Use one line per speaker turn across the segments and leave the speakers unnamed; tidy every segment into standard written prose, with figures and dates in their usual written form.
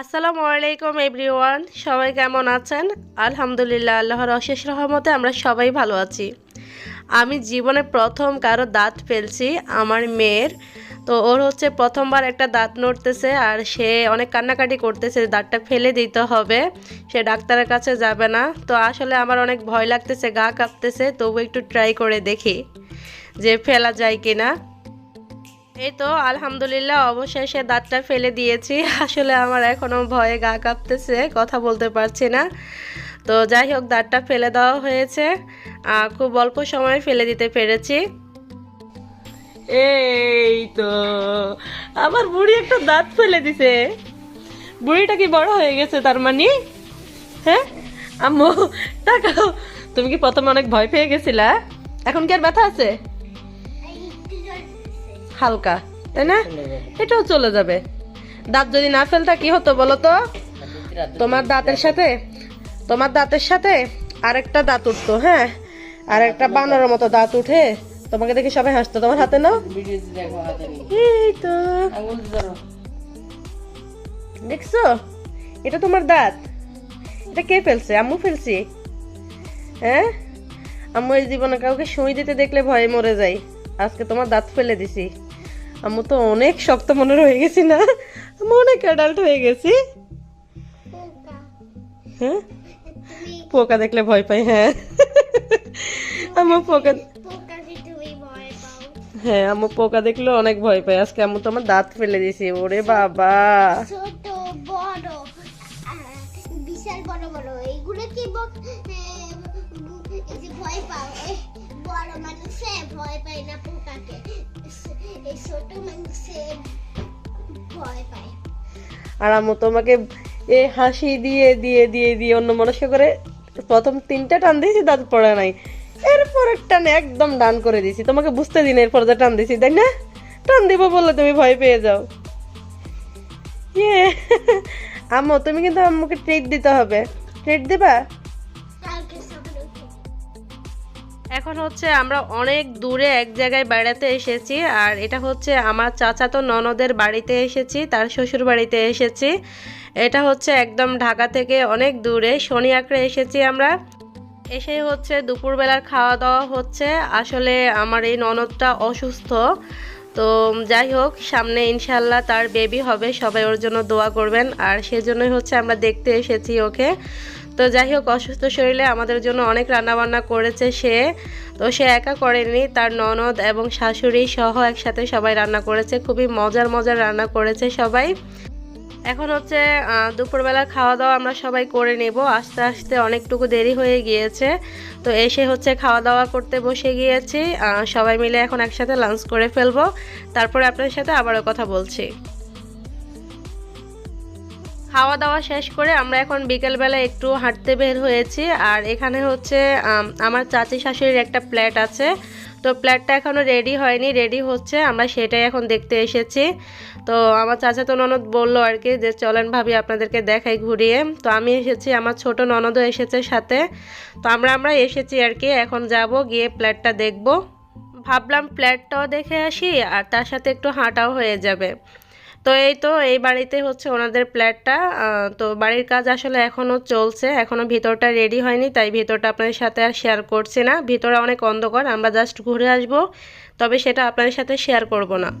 আসসালামু আলাইকুম এভরিওয়ান, সবাই কেমন আছেন? আলহামদুলিল্লাহ, আল্লাহর অশেষ রহমতে আমরা সবাই ভালো আছি। আমি জীবনে প্রথম কারো দাঁত ফেলছি, আমার মেয়ের। তো ওর হচ্ছে প্রথমবার একটা দাঁত নড়তেছে আর সে অনেক কান্নাকাটি করতেছে, দাঁতটা ফেলে দিতে হবে, সে ডাক্তারের কাছে যাবে না। তো আসলে আমার অনেক ভয় লাগতেছে, গা কাঁপতেছে, তবু একটু ট্রাই করে দেখি যে ফেলা যায় কিনা। এই তো আলহামদুলিল্লাহ অবশেষে দাঁতটা ফেলে দিয়েছি। আসলে আমার এখনো ভয়ে গা কাঁপতেছে, কথা বলতে পারছি না। তো যাই হোক, দাঁতটা ফেলে দেওয়া হয়েছে, খুব অল্প সময়ে ফেলে দিতে পেরেছি। এই তো আমার বুড়ি একটা দাঁত ফেলে দিছে। বুড়িটা কি বড় হয়ে গেছে তার মানে? হ্যাঁ আম্মু, তাকাও। তুমি কি প্রথমে অনেক ভয় পেয়ে গেছিলা? এখন কি আর ব্যথা আছে? হালকা, তাই না? এটাও চলে যাবে। দাঁত যদি না ফেলতা কি হতো বলো তো? তোমার দাঁতের সাথে আরেকটা দাঁত উঠতো। হ্যাঁ, আর একটা বানরের মতো দাঁত উঠে তোমাকে দেখে সবাই হাসতো। তোমার হাতে নাও, এই তো দেখছো, এটা তোমার দাঁত। এটা কে ফেলছে? আম্মু ফেলছি। হ্যাঁ, আম্মু এই জীবনে কাউকে সুই দিতে দেখলে ভয়ে মরে যাই। আজকে তোমার দাঁত ফেলে দিছি। আম্মু তো অনেক শক্ত মনে হয়ে গেছি না? আমি অনেক অ্যাডাল্ট হয়ে গেছি। হ্যাঁ, পোকা দেখলে ভয় পাই। হ্যাঁ আম্মু পোকা, হ্যাঁ আম্মু পোকা দেখলে অনেক ভয় পাই। আজকে আম্মু তো আমার দাঁত ফেলে দিয়েছি। ওরে বাবা,
ছোট বড় বিশাল বড় বড় এইগুলো কি এই যে ভয় পাও, বড় মানুষে ভয় পায় না পোকাকে, এই ছোট মানুষে ভয় পায়।
আর আম্মু তোমাকে এই হাসি দিয়ে দিয়ে দিয়ে দিয়ে অন্য মনস্ক করে প্রথম 3টা টান দিয়েছি, দাঁত পড়ে নাই। এরপর টানে একদম ডান করে দিয়েছি, তোমাকে বুঝতে দিন এরপর যে টান দিয়েছি, তাই না? টান দিব বললে তুমি ভয় পেয়ে যাও। ইয়ে আম্মু, তুমি কিন্তু আম্মুকে ট্রিট দিতে হবে। ট্রিট দিবা? এখন হচ্ছে আমরা অনেক দূরে এক জায়গায় বেড়াতে এসেছি, আর এটা হচ্ছে আমার চাচাতো ননদের বাড়িতে এসেছি, তার শ্বশুর বাড়িতে এসেছি। এটা হচ্ছে একদম ঢাকা থেকে অনেক দূরে, শনি আঁকড়ে এসেছি আমরা। এসে হচ্ছে দুপুরবেলার খাওয়া দাওয়া হচ্ছে। আসলে আমার এই ননদটা অসুস্থ, তো যাই হোক, সামনে ইনশাল্লাহ তার বেবি হবে, সবাই ওর জন্য দোয়া করবেন। আর সেজন্যই হচ্ছে আমরা দেখতে এসেছি ওকে। তো যাই হোক, অসুস্থ শরীরে আমাদের জন্য অনেক রান্নাবান্না করেছে সে। তো সে একা করেনি, তার ননদ এবং শাশুড়ি সহ একসাথে সবাই রান্না করেছে। খুবই মজার মজার রান্না করেছে সবাই। এখন হচ্ছে দুপুরবেলা খাওয়া দাওয়া আমরা সবাই করে নেব। আস্তে আস্তে অনেকটুকু দেরি হয়ে গিয়েছে, তো এসে হচ্ছে খাওয়া দাওয়া করতে বসে গিয়েছি। সবাই মিলে এখন একসাথে লাঞ্চ করে ফেলবো, তারপরে আপনার সাথে আবারও কথা বলছি। খাওয়া দাওয়া শেষ করে আমরা এখন বিকেলবেলা একটু হাঁটতে বের হয়েছি। আর এখানে হচ্ছে আমার চাচি শাশুড়ির একটা প্ল্যাট আছে, তো প্ল্যাটটা এখনও রেডি হয়নি, রেডি হচ্ছে, আমরা সেটাই এখন দেখতে এসেছি। তো আমার চাচাতো ননদ বললো আর কি যে চলেন ভাবি আপনাদেরকে দেখাই ঘুরিয়ে। তো আমি এসেছি, আমার ছোট ননদও এসেছে সাথে। তো আমরা এসেছি আর কি, এখন যাব গিয়ে প্ল্যাটটা দেখব। ভাবলাম প্ল্যাটটাও দেখে আসি আর তার সাথে একটু হাঁটাও হয়ে যাবে। তো এই তো এই বাড়িতে হচ্ছে ওনাদের ফ্ল্যাটটা। তো বাড়ির কাজ আসলে এখনও চলছে, এখনও ভিতরটা রেডি হয়নি, তাই ভিতরটা আপনাদের সাথে আর শেয়ার করছি না। ভিতরে অনেক অন্ধকার, আমরা জাস্ট ঘুরে আসব, তবে সেটা আপনাদের সাথে শেয়ার করব না।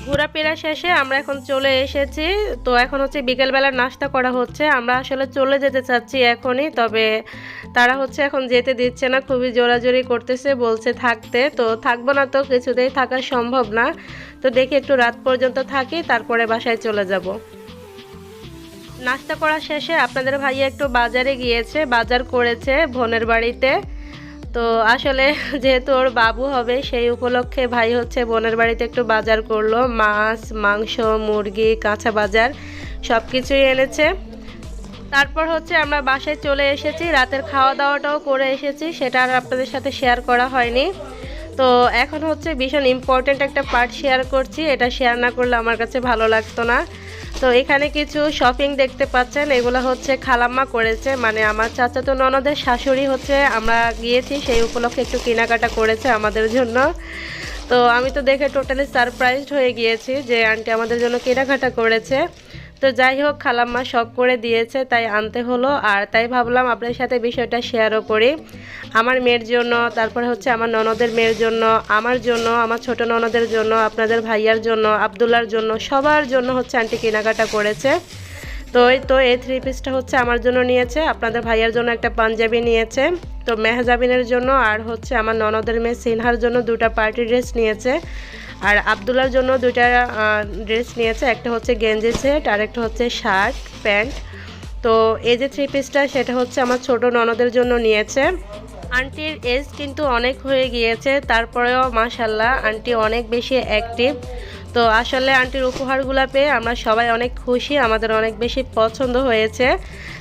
ঘোরাফেরা শেষে আমরা এখন চলে এসেছি। তো এখন হচ্ছে বিকেলবেলার নাস্তা করা হচ্ছে। আমরা আসলে চলে যেতে চাচ্ছি এখনই, তবে তারা হচ্ছে এখন যেতে দিচ্ছে না, খুবই জোরাজোরি করতেছে, বলছে থাকতে। তো থাকবো না, তো কিছুতেই থাকা সম্ভব না। তো দেখি একটু রাত পর্যন্ত থাকি, তারপরে বাসায় চলে যাব। নাস্তা করা শেষে আপনাদের ভাইয়া একটু বাজারে গিয়েছে, বাজার করেছে বোনের বাড়িতে। তো আসলে যেহেতু ওর বাবু হবে, সেই উপলক্ষে ভাই হচ্ছে বোনের বাড়িতে একটু বাজার করলো, মাছ মাংস মুরগি কাঁচা বাজার সব কিছুই এনেছে। তারপর হচ্ছে আমরা বাসায় চলে এসেছি, রাতের খাওয়া দাওয়াটাও করে এসেছি, সেটা আর আপনাদের সাথে শেয়ার করা হয়নি। তো এখন হচ্ছে ভীষণ ইম্পর্ট্যান্ট একটা পার্ট শেয়ার করছি, এটা শেয়ার না করলে আমার কাছে ভালো লাগতো না। তো এখানে কিছু শপিং দেখতে পাচ্ছেন, এগুলো হচ্ছে খালাম্মা করেছে, মানে আমার চাচাতো ননদের শাশুড়ি হচ্ছে, আমরা গিয়েছি সেই উপলক্ষে একটু কেনাকাটা করেছে আমাদের জন্য। তো আমি তো দেখে টোটালি সারপ্রাইজড হয়ে গিয়েছি যে আন্টি আমাদের জন্য কেনাকাটা করেছে। তো যাই হোক, খালাম্মা শখ করে দিয়েছে তাই আনতে হলো, আর তাই ভাবলাম আপনাদের সাথে বিষয়টা শেয়ারও করি। আমার মেয়ের জন্য, তারপরে হচ্ছে আমার ননদের মেয়ের জন্য, আমার জন্য, আমার ছোট ননদের জন্য, আপনাদের ভাইয়ার জন্য, আব্দুল্লার জন্য, সবার জন্য হচ্ছে আন্টি কেনাকাটা করেছে। তো এই 3 পিসটা হচ্ছে আমার জন্য নিয়েছে, আপনাদের ভাইয়ার জন্য একটা পাঞ্জাবি নিয়েছে, তো মেহজাবিনের জন্য, আর হচ্ছে আমার ননদের মেয়ে সিনহার জন্য 2টা পার্টি ড্রেস নিয়েছে, আর আব্দুল্লার জন্য 2টা ড্রেস নিয়েছে, একটা হচ্ছে গেঞ্জি সেট আর একটা হচ্ছে শার্ট প্যান্ট। তো এই যে 3 পিসটা সেটা হচ্ছে আমার ছোট ননদের জন্য নিয়েছে। আন্টির এজ কিন্তু অনেক হয়ে গিয়েছে, তারপরেও মাশাল্লাহ আন্টি অনেক বেশি অ্যাক্টিভ। তো আসলে আন্টির উপহারগুলো পেয়ে আমরা সবাই অনেক খুশি, আমাদের অনেক বেশি পছন্দ হয়েছে,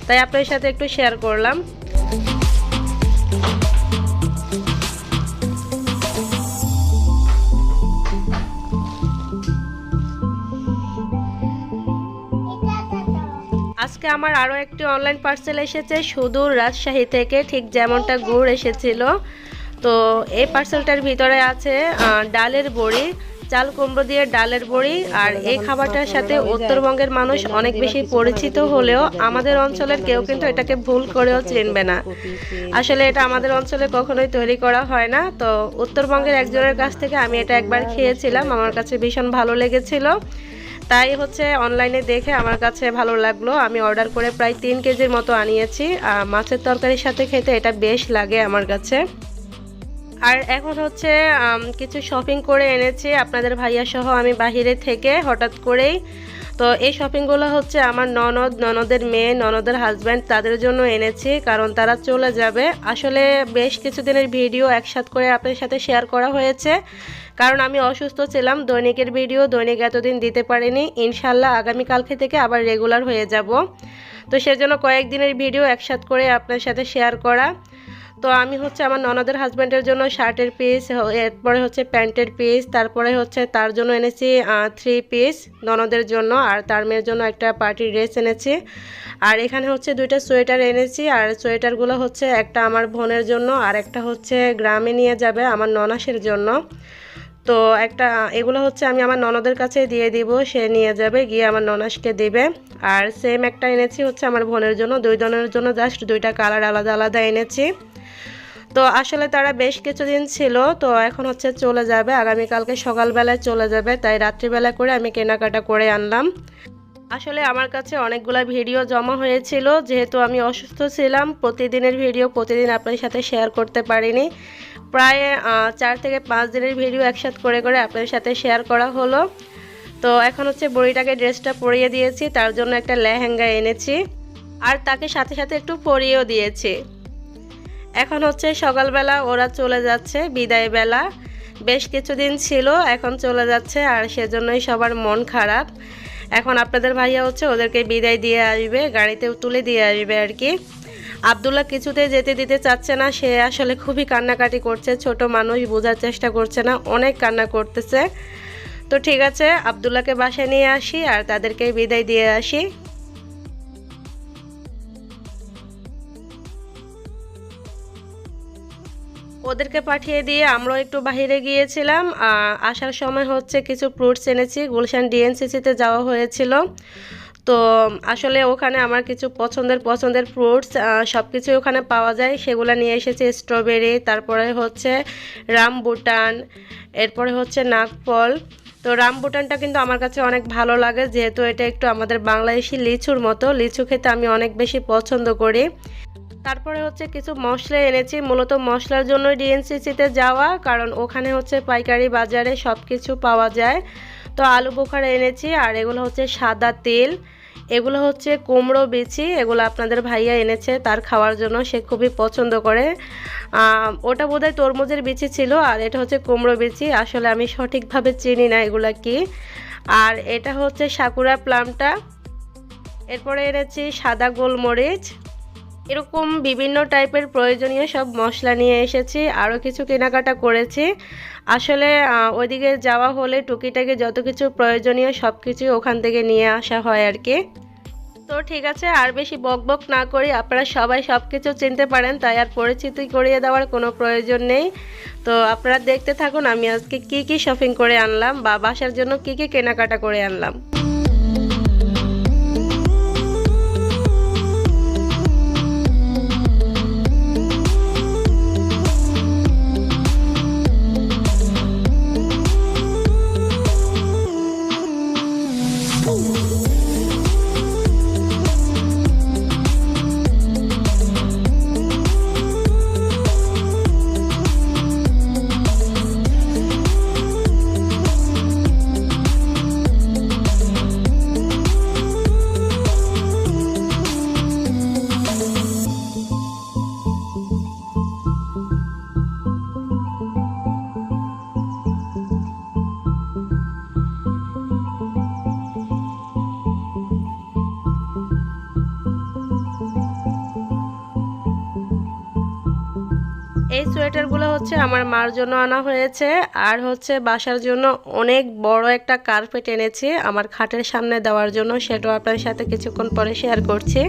তাই আপনাদের সাথে একটু শেয়ার করলাম। আজকে আমার আরও একটি অনলাইন পার্সেল এসেছে সুদূর রাজশাহী থেকে, ঠিক যেমনটা গুড় এসেছিল। তো এই পার্সেলটার ভিতরে আছে ডালের বড়ি, চাল কুমড়ো দিয়ে ডালের বড়ি, আর এই খাবারটার সাথে উত্তরবঙ্গের মানুষ অনেক বেশি পরিচিত হলেও আমাদের অঞ্চলের কেউ কিন্তু এটাকে ভুল করেও চিনবে না। আসলে এটা আমাদের অঞ্চলে কখনোই তৈরি করা হয় না। তো উত্তরবঙ্গের একজনের কাছ থেকে আমি এটা একবার খেয়েছিলাম, আমার কাছে ভীষণ ভালো লেগেছিল, তাই হচ্ছে অনলাইনে দেখে আমার কাছে ভালো লাগলো, আমি অর্ডার করে প্রায় 3 কেজির মতো আনিয়েছি। মাছের তরকারির সাথে খেতে এটা বেশ লাগে আমার কাছে। আর এখন হচ্ছে কিছু শপিং করে এনেছি আপনাদের ভাইয়া সহ আমি বাহিরে থেকে হঠাৎ করেই। তো এই শপিংগুলো হচ্ছে আমার ননদের মেয়ে, ননদের হাজব্যান্ড, তাদের জন্য এনেছি, কারণ তারা চলে যাবে। আসলে বেশ কিছুদিনের ভিডিও একসাথে করে আপনাদের সাথে শেয়ার করা হয়েছে, কারণ আমি অসুস্থ ছিলাম, দৈনিকের ভিডিও দৈনিক এতদিন দিতে পারিনি। ইনশাল্লাহ আগামীকালকে থেকে আবার রেগুলার হয়ে যাব। তো সেজন্য কয়েকদিনের ভিডিও একসাথে করে আপনার সাথে শেয়ার করা। তো আমি হচ্ছে আমার ননদের হাজব্যান্ডের জন্য শার্টের পিস, এরপরে হচ্ছে প্যান্টের পিস, তারপরে হচ্ছে তার জন্য এনেছি 3 পিস ননদের জন্য, আর তার মেয়ের জন্য একটা পার্টি ড্রেস এনেছি। আর এখানে হচ্ছে 2টা সোয়েটার এনেছি, আর সোয়েটারগুলো হচ্ছে একটা আমার বোনের জন্য আর একটা হচ্ছে গ্রামে নিয়ে যাবে আমার ননাসের জন্য। তো এগুলো হচ্ছে আমি আমার ননদের কাছে দিয়ে দিব, সে নিয়ে যাবে গিয়ে আমার ননাসকে দিবে। আর সেম একটা এনেছি হচ্ছে আমার বোনের জন্য, 2 জনের জন্য জাস্ট 2টা কালার আলাদা আলাদা এনেছি। তো আসলে তারা বেশ কিছুদিন ছিল, তো এখন হচ্ছে চলে যাবে, আগামীকালকে সকালবেলায় চলে যাবে, তাই রাত্রিবেলা করে আমি কেনাকাটা করে আনলাম। আসলে আমার কাছে অনেকগুলো ভিডিও জমা হয়েছিল, যেহেতু আমি অসুস্থ ছিলাম, প্রতিদিনের ভিডিও প্রতিদিন আপনাদের সাথে শেয়ার করতে পারিনি, প্রায় 4 থেকে 5 দিনের ভিডিও একসাথে করে করে আপনাদের সাথে শেয়ার করা হলো। তো এখন হচ্ছে বুড়িটাকে ড্রেসটা পরিয়ে দিয়েছি, তার জন্য একটা লেহেঙ্গা এনেছি, আর তাকে সাথে সাথে একটু পরিয়েও দিয়েছি। এখন হচ্ছে সকালবেলা ওরা চলে যাচ্ছে, বিদায় বেলা, বেশ কিছুদিন ছিল এখন চলে যাচ্ছে, আর সেজন্যই সবার মন খারাপ। এখন আপনাদের ভাইয়া হচ্ছে ওদেরকে বিদায় দিয়ে আসবে, গাড়িতে তুলে দিয়ে আসবে আর কি। আব্দুল্লাহ কিছুতে যেতে দিতে চাচ্ছে না, সে আসলে খুবই কান্নাকাটি করছে, ছোট মানুষ বোঝার চেষ্টা করছে না, অনেক কান্না করতেছে। তো ঠিক আছে, আব্দুল্লাহকে বাসায় নিয়ে আসি আর তাদেরকে বিদায় দিয়ে আসি। ওদেরকে পাঠিয়ে দিয়ে আমরাও একটু বাইরে গিয়েছিলাম। আসার সময় হচ্ছে কিছু ফ্রুটস এনেছি, গুলশান ডিএনসিসিতে যাওয়া হয়েছিল। তো আসলে ওখানে আমার কিছু পছন্দের ফ্রুটস সব কিছুই ওখানে পাওয়া যায়, সেগুলো নিয়ে এসেছি। স্ট্রবেরি, তারপরে হচ্ছে রামবুটান, এরপরে হচ্ছে নাগফল। তো রামবুটানটা কিন্তু আমার কাছে অনেক ভালো লাগে, যেহেতু এটা একটু আমাদের বাংলাদেশি লিচুর মতো, লিচু খেতে আমি অনেক বেশি পছন্দ করি। তারপরে হচ্ছে কিছু মশলা এনেছি, মূলত মশলার জন্য ডিএনসিসিতে যাওয়া, কারণ ওখানে হচ্ছে পাইকারি বাজারে সব কিছু পাওয়া যায়। তো আলু বোখারা এনেছি, আর এগুলো হচ্ছে সাদা তেল, এগুলো হচ্ছে কুমড়ো বিচি, এগুলো আপনাদের ভাইয়া এনেছে তার খাওয়ার জন্য, সে খুবই পছন্দ করে। ওটা বোধহয় তরমুজের বিচি ছিল, আর এটা হচ্ছে কুমড়ো বিচি, আসলে আমি সঠিকভাবে চিনি না এগুলা কি। আর এটা হচ্ছে সাকুরা প্লামটা, এরপরে এনেছি সাদা গোলমরিচ, এরকম বিভিন্ন টাইপের প্রয়োজনীয় সব মশলা নিয়ে এসেছি। আরও কিছু কেনাকাটা করেছি। আসলে ওইদিকে যাওয়া হলে টুকিটাকি যত কিছু প্রয়োজনীয় সব কিছুই ওখান থেকে নিয়ে আসা হয় আর কি। তো ঠিক আছে, আর বেশি বকবক না করি, আপনারা সবাই সব কিছু চিনতে পারেন, তাই আর পরিচিতি করিয়ে দেওয়ার কোনো প্রয়োজন নেই। তো আপনারা দেখতে থাকুন আমি আজকে কি কি শপিং করে আনলাম বা বাসার জন্য কি কি কেনাকাটা করে আনলাম। এই সোয়েটারগুলো হচ্ছে আমার মার জন্য আনা হয়েছে, আর হচ্ছে বাসার জন্য অনেক বড় একটা কার্পেট এনেছি আমার খাটের সামনে দেওয়ার জন্য, সেটাও আপনার সাথে কিছুক্ষণ পরে শেয়ার করছি।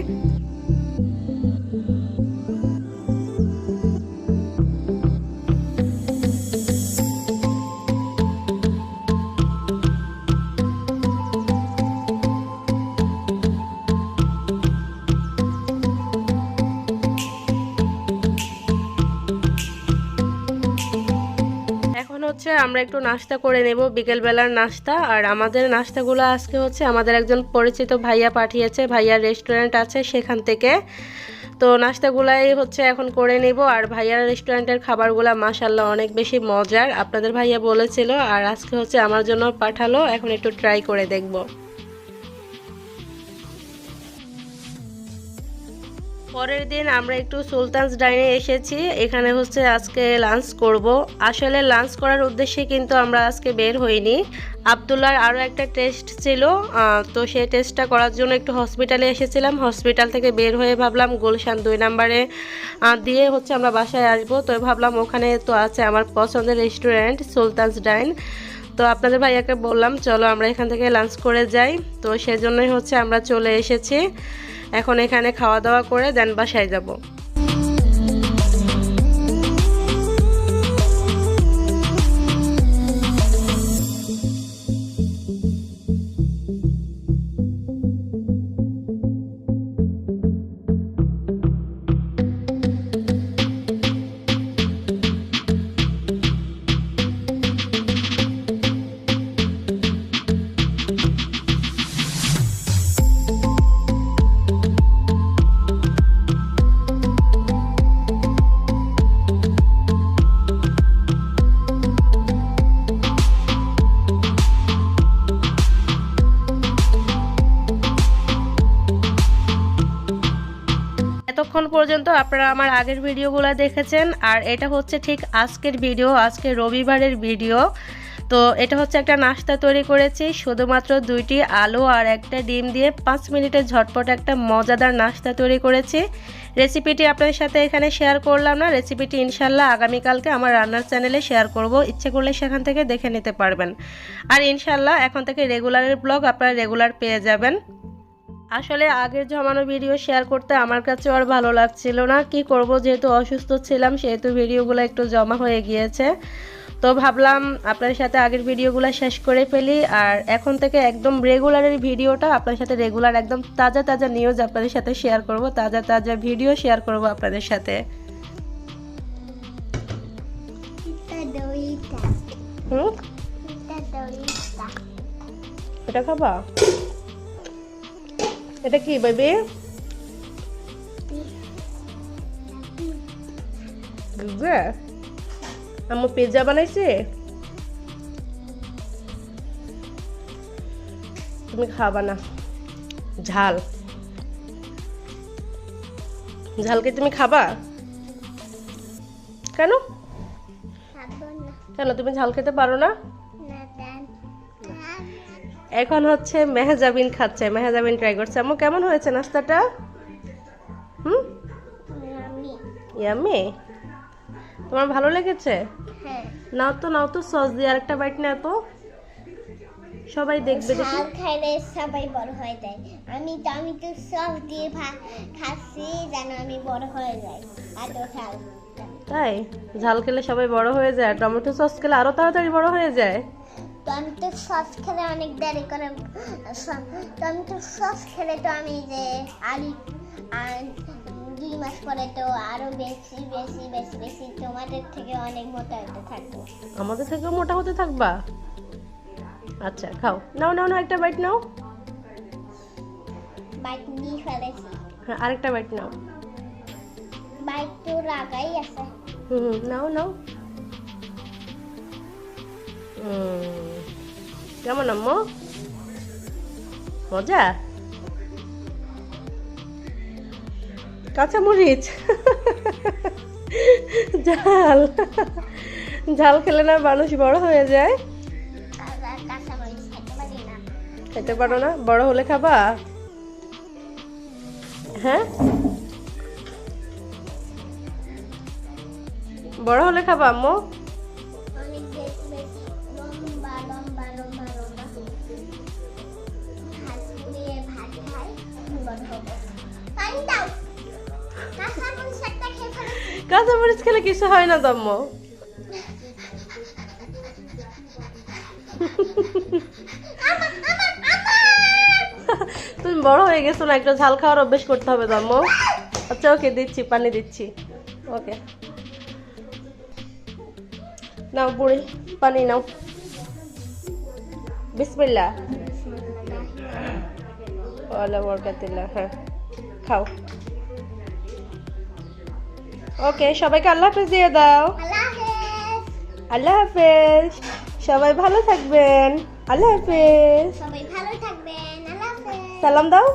হচ্ছে আমরা একটু নাস্তা করে নেব, বিকেলবেলার নাস্তা। আর আমাদের নাস্তাগুলো আজকে হচ্ছে আমাদের একজন পরিচিত ভাইয়া পাঠিয়েছে, ভাইয়ার রেস্টুরেন্ট আছে সেখান থেকে। তো নাস্তাগুলাই হচ্ছে এখন করে নেব। আর ভাইয়ার রেস্টুরেন্টের খাবারগুলো মাশাআল্লাহ অনেক বেশি মজার, আপনাদের ভাইয়া বলেছিল, আর আজকে হচ্ছে আমার জন্য পাঠালো, এখন একটু ট্রাই করে দেখব। পরের দিন আমরা একটু সুলতানস ডাইনে এসেছি, এখানে হচ্ছে আজকে লাঞ্চ করব। আসলে লাঞ্চ করার উদ্দেশ্যে কিন্তু আমরা আজকে বের হইনি, আবদুল্লার আরও একটা টেস্ট ছিল, তো সেই টেস্টটা করার জন্য একটু হসপিটালে এসেছিলাম। হসপিটাল থেকে বের হয়ে ভাবলাম গুলশান 2 নম্বরে দিয়ে হচ্ছে আমরা বাসায় আসবো। তো ভাবলাম ওখানে তো আছে আমার পছন্দের রেস্টুরেন্ট সুলতানস ডাইন, তো আপনাদের ভাইয়াকে বললাম চলো আমরা এখান থেকে লাঞ্চ করে যাই। তো সেজন্যই হচ্ছে আমরা চলে এসেছি, এখন এখানে খাওয়া দাওয়া করে দেন বাসায় যাব। এতক্ষণ পর্যন্ত আপনারা আমার আগের ভিডিওগুলো দেখেছেন, আর এটা হচ্ছে ঠিক আজকের ভিডিও, আজকে রবিবারের ভিডিও। তো এটা হচ্ছে একটা নাস্তা তৈরি করেছি, শুধুমাত্র 2টি আলু আর একটা ডিম দিয়ে 5 মিনিটে ঝটপট একটা মজাদার নাস্তা তৈরি করেছি। রেসিপিটি আপনাদের সাথে এখানে শেয়ার করলাম না, রেসিপিটি ইনশাল্লাহ আগামীকালকে আমার রান্নার চ্যানেলে শেয়ার করব, ইচ্ছে করলে সেখান থেকে দেখে নিতে পারবেন। আর ইনশাল্লাহ এখন থেকে রেগুলারের ব্লগ আপনারা রেগুলার পেয়ে যাবেন। আসলে আগের জমানো ভিডিও শেয়ার করতে আমার কাছে আর ভালো লাগছিল না, কি করব, যেহেতু অসুস্থ ছিলাম সেহেতু ভিডিওগুলো একটু জমা হয়ে গিয়েছে। তো ভাবলাম আপনাদের সাথে আগের ভিডিওগুলো শেষ করে ফেলি, আর এখন থেকে একদম রেগুলারের ভিডিওটা আপনাদের সাথে রেগুলার একদম তাজা তাজা নিউজ আপনাদের সাথে শেয়ার করব, তাজা তাজা ভিডিও শেয়ার করব আপনাদের সাথে। এটা খাবা? এটা কি বেবি? আম্মু পিৎজা বানাইছে, তুমি খাবা না? ঝাল ঝাল কি তুমি খাবা? কেন কেন তুমি ঝাল খেতে পারো না? এখন হচ্ছে মেহজাবিন খাচ্ছে, মেহজাবিন ট্রাই করছে। আম্মু কেমন হয়েছে নাস্তাটা? হুম,
আমি
ইয়াম্মি। তোমার ভালো লেগেছে?
হ্যাঁ
নাও তো নাও তো, সস দিয়ে আরেকটা বাইট নাও তো, সবাই দেখবে দেখি।
ঝাল খাইলে সবাই বড় হয়ে যায়। আমি তো সব দিয়ে খাচ্ছি যেন আমি বড় হয়ে যাই। এত ঝাল।
তাই ঝাল খেলে সবাই বড় হয়ে যায়, আর টমেটো সস খেলে আরো তাড়াতাড়ি বড় হয়ে যায়।
টমেটো সস খেলে অনেক দেরি করে। টমেটো সস খেলে তো আমি যে আর 2 মাস পরে তো আরো বেশি বেশি বেশি বেশি তোমাদের থেকে অনেক মোটা হতে থাকবো।
আমাদের থেকেও মোটা হতে থাকবা? আচ্ছা খাও, নাও নাও নাও, একটা বাইট নাও।
বাইক নিয়ে ফেলেছি।
হ্যাঁ, আরেকটা বাইট নাও।
বাইক তো রাগাই আছে।
নাও নাও। কেমন আম্মু? মজা? কাঁচামরিচ ঝাল, ঝাল খেলে না মানুষ বড় হয়ে যায়?
কাঁচামরিচ খেতে পারি না।
খেতে পারো না? বড় হলে খাবা? হ্যাঁ, বড় হলে খাবা আম্মু?
অনেক বেশি বেশি লম্বা লম্বা লম্বা লম্বা ভাত পুড়িয়ে ভাত খাই, বড় হবো। পানি দাও। কাঁচামরিচ একটা খেয়ে ফেলেছি।
কাঁচামরিচ খেলে কিছু হয় না তো আম্মু। তুমি বড় হয়ে গেছো না, একটু ঝাল খাওয়ার অভ্যেস করতে হবে তো আম্মু। আচ্ছা ওকে, দিচ্ছি, পানি দিচ্ছি। ওকে নাও বুড়ি, পানি নাও। বিসমিল্লাহ। ওয়ালা বরকাতিল্লাহ। হ্যাঁ খাও। ওকে, সবাইকে আল্লাহ হাফেজ দিয়ে দাও।
আল্লাহ হাফেজ।
আল্লাহ হাফেজ, সবাই ভালো থাকবেন। আল্লাহ হাফেজ,
সবাই ভালো থাকবেন। আল্লাহ হাফেজ।
সালাম দাও।